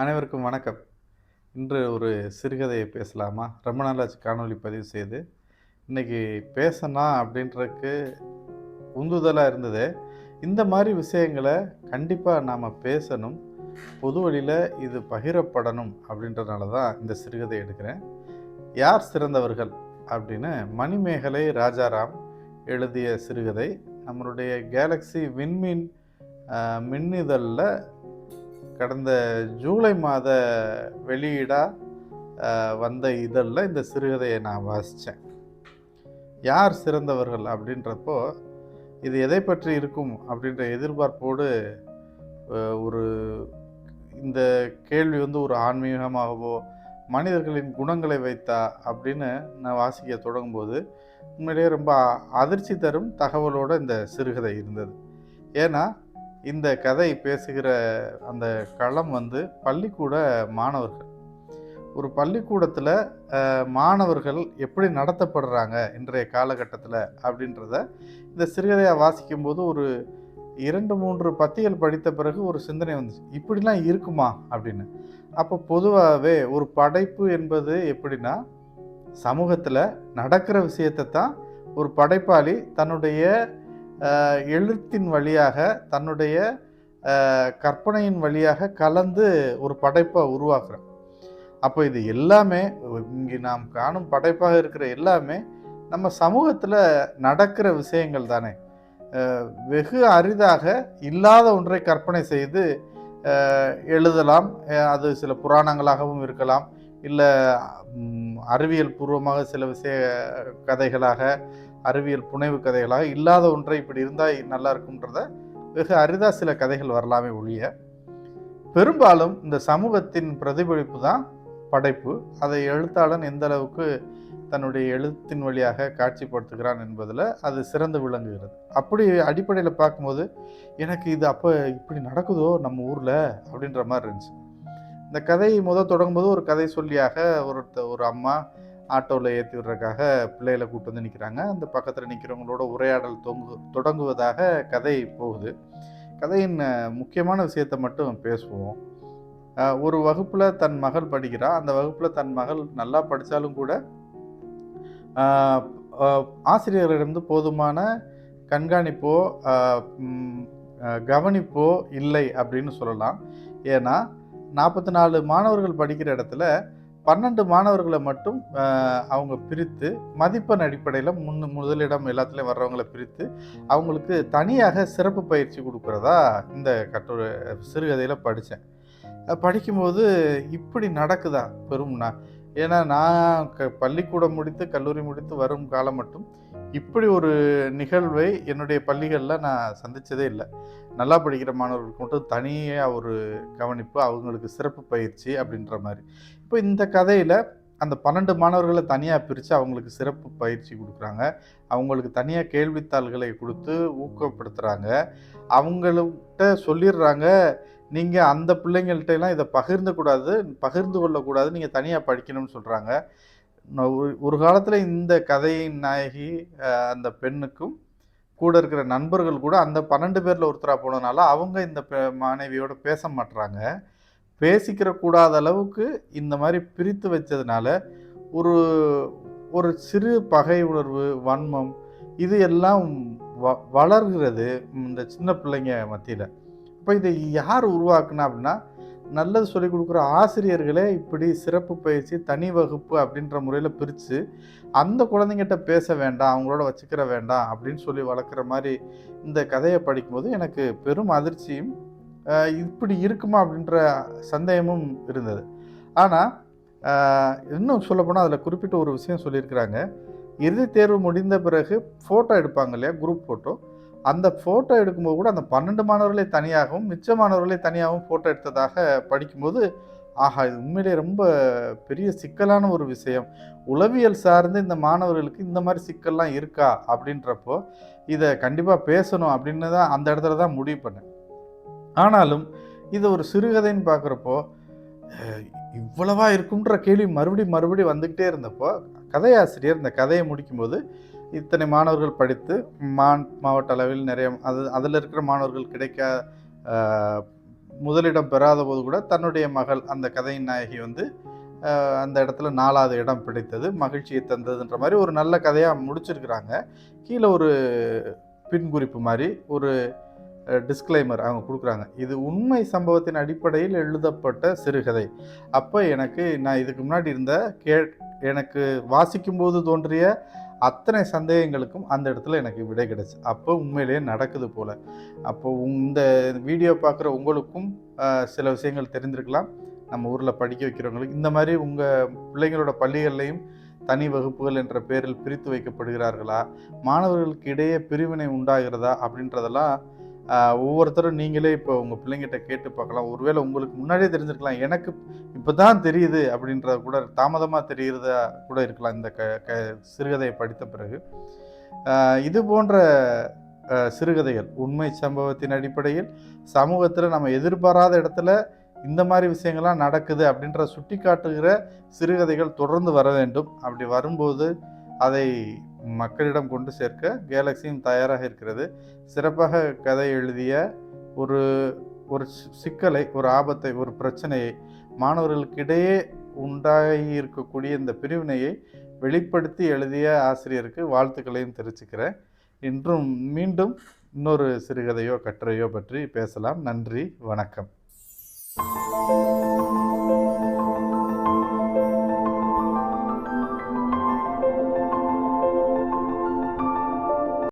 அனைவருக்கும் வணக்கம். இன்று ஒரு சிறுகதையை பேசலாமா? ரொம்ப நாளாச்சு காணொளி பதிவு செய்து. இன்னைக்கு பேசலாம் அப்படின்றதுக்கு உந்துதலா இருந்தது. இந்த மாரி விஷயங்கள கண்டிப்பா நாம பேசணும். பொது வழியில இது பகிரப்படணும் அப்படின்றனால தான் இந்த சிறுகதை எடுக்கிறேன். யார் சிறந்தவர்கள்? அப்படின்னு மணிமேகலை ராஜாராம் எழுதிய சிறுகதை. நம்மளுடைய கேலக்ஸி விண்மீன் மின்னிதழ்ல கடந்த ஜூலை மாத வெளியீடா வந்த இதழில் இந்த சிறுகதையை நான் வாசித்தேன். யார் சிறந்தவர்கள் அப்படின்றப்போ இது எதை பற்றி இருக்கும் அப்படின்ற எதிர்பார்ப்போடு ஒரு இந்த கேள்வி ஒரு ஆன்மீகமாகவோ மனிதர்களின் குணங்களை வைத்தா அப்படின்னு நான் வாசிக்க தொடங்கும்போது உண்மையிலேயே ரொம்ப அதிர்ச்சி தரும் தகவலோடு இந்த சிறுகதை இருந்தது. ஏன்னா இந்த கதை பேசுகிற அந்த களம் பள்ளிக்கூட மாணவர்கள். ஒரு பள்ளிக்கூடத்தில் மாணவர்கள் எப்படி நடத்தப்படுறாங்க இன்றைய காலகட்டத்தில் அப்படின்றத இந்த சிறுகதையாக வாசிக்கும்போது ஒரு 2-3 பத்திகள் படித்த பிறகு ஒரு சிந்தனை வந்துச்சு, இப்படிலாம் இருக்குமா அப்படின்னு. அப்போ பொதுவாகவே ஒரு படைப்பு என்பது எப்படின்னா, சமூகத்தில் நடக்கிற விஷயத்தை தான் ஒரு படைப்பாளி தன்னுடைய எழுத்தின் வழியாக தன்னுடைய கற்பனையின் வழியாக கலந்து ஒரு படைப்பை உருவாக்குறோம். அப்போ இது எல்லாமே இங்கே நாம் காணும் படைப்பாக இருக்கிற எல்லாமே நம்ம சமூகத்தில் நடக்கிற விஷயங்கள் தானே. வெகு அரிதாக இல்லாத ஒன்றை கற்பனை செய்து எழுதலாம். அது சில புராணங்களாகவும் இருக்கலாம், இல்லை அறிவியல் பூர்வமாக சில விஷய கதைகளாக, அறிவியல் புனைவு கதைகளாக இல்லாத ஒன்றை இப்படி இருந்தால் நல்லா இருக்கும்ன்றத வெகு அரிதாக சில கதைகள் வரலாமே ஒழிய, பெரும்பாலும் இந்த சமூகத்தின் பிரதிபலிப்பு தான் படைப்பு. அதை எழுத்தாளன் எந்த அளவுக்கு தன்னுடைய எழுத்தின் வழியாக காட்சிப்படுத்துகிறான் என்பதில் அது சிறந்து விளங்குகிறது. அப்படி அடிப்படையில் பார்க்கும்போது எனக்கு இது அப்போ இப்படி நடக்குதோ நம்ம ஊரில் அப்படின்ற மாதிரி இருந்துச்சு. இந்த கதை தொடங்கும்போது ஒரு கதை சொல்லியாக ஒரு அம்மா ஆட்டோவில் ஏற்றி விடுறதுக்காக பிள்ளைகளை கூப்பிட்டு வந்து நிற்கிறாங்க. அந்த பக்கத்தில் நிற்கிறவங்களோட உரையாடல் தொடங்குவதாக கதை போகுது. கதையின் முக்கியமான விஷயத்தை மட்டும் பேசுவோம். ஒரு வகுப்பில் தன் மகள் படிக்கிறா. அந்த வகுப்பில் தன் மகள் நல்லா படித்தாலும் கூட ஆசிரியர்களிடம் போதுமான கண்காணிப்போ கவனிப்போ இல்லை அப்படின்னு சொல்லலாம். ஏன்னா 44 மாணவர்கள் படிக்கிற இடத்துல 12 மாணவர்களை மட்டும் அவங்க பிரித்து மதிப்பெண் அடிப்படையில் முதலிடம் எல்லாத்துலேயும் வர்றவங்களை பிரித்து அவங்களுக்கு தனியாக சிறப்பு பயிற்சி கொடுக்குறதா இந்த கட்டுரை சிறுகதையில் படித்தேன். படிக்கும்போது இப்படி நடக்குதா பெரும்னா. ஏன்னா நான் பள்ளிக்கூடம் முடித்து கல்லூரி முடித்து வரும் காலம் மட்டும் இப்படி ஒரு நிகழ்வை என்னுடைய பள்ளிகளில் நான் சந்தித்ததே இல்லை. நல்லா படிக்கிற மாணவர்களுக்கு மட்டும் தனியாக ஒரு கவனிப்பு, அவங்களுக்கு சிறப்பு பயிற்சி அப்படின்ற மாதிரி. இப்போ இந்த கதையில் அந்த 12 மாணவர்களை தனியாக பிரித்து அவங்களுக்கு சிறப்பு பயிற்சி கொடுக்குறாங்க. அவங்களுக்கு தனியாக கேள்வித்தாள்களை கொடுத்து ஊக்கப்படுத்துகிறாங்க. அவங்கள்ட்ட சொல்லிடுறாங்க, நீங்கள் அந்த பிள்ளைங்கள்ட்டெல்லாம் இதை பகிர்ந்து கொள்ளக்கூடாது, நீங்கள் தனியாக படிக்கணும்னு சொல்கிறாங்க. ஒரு காலத்தில் இந்த கதையின் நாயகி அந்த பெண்ணுக்கும் கூட இருக்கிற நண்பர்கள் கூட அந்த 12 பேரில் ஒருத்தராக போனதுனால அவங்க இந்த மாணவியோட பேச மாட்டுறாங்க. பேசிக்கிற கூடாத அளவுக்கு இந்த மாதிரி பிரித்து வச்சதுனால ஒரு ஒரு சிறு பகை உணர்வு, வன்மம் இது எல்லாம் வளர்கிறது இந்த சின்ன பிள்ளைங்க மத்தியில். இப்போ இதை யார் உருவாக்குனா அப்படின்னா, நல்லது சொல்லிக் கொடுக்குற ஆசிரியர்களே இப்படி சிறப்பு பயிற்சி தனி வகுப்பு அப்படின்ற முறையில் பிரித்து அந்த குழந்தைங்கிட்ட பேச வேண்டாம், அவங்களோட வச்சுக்கிற வேண்டாம் அப்படின்னு சொல்லி வளர்க்குற மாதிரி இந்த கதையை படிக்கும்போது எனக்கு பெரும் அதிர்ச்சியும் இப்படி இருக்குமா அப்படின்ற சந்தேகமும் இருந்தது. ஆனால் இன்னும் சொல்லப்போனால் அதில் குறிப்பிட்ட ஒரு விஷயம் சொல்லியிருக்கிறாங்க. இறுதித் தேர்வு முடிந்த பிறகு ஃபோட்டோ எடுப்பாங்க இல்லையா, குரூப் ஃபோட்டோ. அந்த ஃபோட்டோ எடுக்கும்போது கூட அந்த 12 மாணவர்களை தனியாகவும் மிச்ச மாணவர்களை தனியாகவும் ஃபோட்டோ எடுத்ததாக படிக்கும்போது, ஆஹா, இது உண்மையிலே ரொம்ப பெரிய சிக்கலான ஒரு விஷயம். உளவியல் சார்ந்து இந்த மாணவர்களுக்கு இந்த மாதிரி சிக்கல்லாம் இருக்கா அப்படின்றப்போ இதை கண்டிப்பாக பேசணும் அப்படின்னு தான் அந்த இடத்துல தான் முடிவு பண்ணேன். ஆனாலும் இது ஒரு சிறுகதைன்னு பார்க்குறப்போ இவ்வளவா இருக்குன்ற கேள்வி மறுபடியும் வந்துக்கிட்டே இருந்தப்போ, கதையாசிரியர் இந்த கதையை முடிக்கும்போது இத்தனை மாணவர்கள் படித்து மாவட்ட அளவில் நிறைய அதில் இருக்கிற மாணவர்கள் கிடைக்க முதலிடம் பெறாத போது கூட தன்னுடைய மகள் அந்த கதையின் நாயகி வந்து அந்த இடத்துல 4வது இடம் பிடித்தது, மகிழ்ச்சியை தந்ததுன்ற மாதிரி ஒரு நல்ல கதையாக முடிச்சிருக்கிறாங்க. கீழே ஒரு பின்குறிப்பு மாதிரி ஒரு டிஸ்க்ளைமர் அவங்க கொடுக்குறாங்க. இது உண்மை சம்பவத்தின் அடிப்படையில் எழுதப்பட்ட சிறுகதை. அப்போ நான் இதுக்கு முன்னாடி இருந்த எனக்கு வாசிக்கும்போது தோன்றிய அத்தனை சந்தேகங்களுக்கும் அந்த இடத்துல எனக்கு விடை கிடைச்சு. அப்போ உண்மையிலேயே நடக்குது போல. அப்போ இந்த வீடியோ பார்க்குற உங்களுக்கும் சில விஷயங்கள் தெரிந்திருக்கலாம். நம்ம ஊரில் படிக்க வைக்கிறவங்களுக்கு இந்த மாதிரி உங்கள் பிள்ளைங்களோட பள்ளிகள்லையும் தனி வகுப்புகள் என்ற பெயரில் பிரித்து வைக்கப்படுகிறார்களா, மாணவர்களுக்கு இடையே பிரிவினை உண்டாகிறதா அப்படின்றதெல்லாம் ஒவ்வொருத்தரும் நீங்களே இப்போ உங்கள் பிள்ளைங்கிட்ட கேட்டு பார்க்கலாம். ஒருவேளை உங்களுக்கு முன்னாடியே தெரிஞ்சிருக்கலாம். எனக்கு இப்போ தான் தெரியுது அப்படின்றத கூட தாமதமாக தெரிகிறதா கூட இருக்கலாம் இந்த சிறுகதையை படித்த பிறகு. இது போன்ற சிறுகதைகள் உண்மை சம்பவத்தின் அடிப்படையில் சமூகத்தில் நம்ம எதிர்பாராத இடத்துல இந்த மாதிரி விஷயங்கள்லாம் நடக்குது அப்படின்ற சுட்டி காட்டுகிற சிறுகதைகள் தொடர்ந்து வர வேண்டும். அப்படி வரும்போது அதை மக்களிடம் கொண்டு சேர்க்க கேலக்சியும் தயாராக இருக்கிறது. சிறப்பாக கதை எழுதிய ஒரு ஒரு சிக்கலை, ஒரு ஆபத்தை, ஒரு பிரச்சனையை, மாணவர்களுக்கிடையே உண்டாகி இருக்கக்கூடிய இந்த பிரிவினையை வெளிப்படுத்தி எழுதிய ஆசிரியருக்கு வாழ்த்துக்களையும் தெரிவிச்சுக்கிறேன். இன்றும் மீண்டும் இன்னொரு சிறுகதையோ கட்டுரையோ பற்றி பேசலாம். நன்றி, வணக்கம்.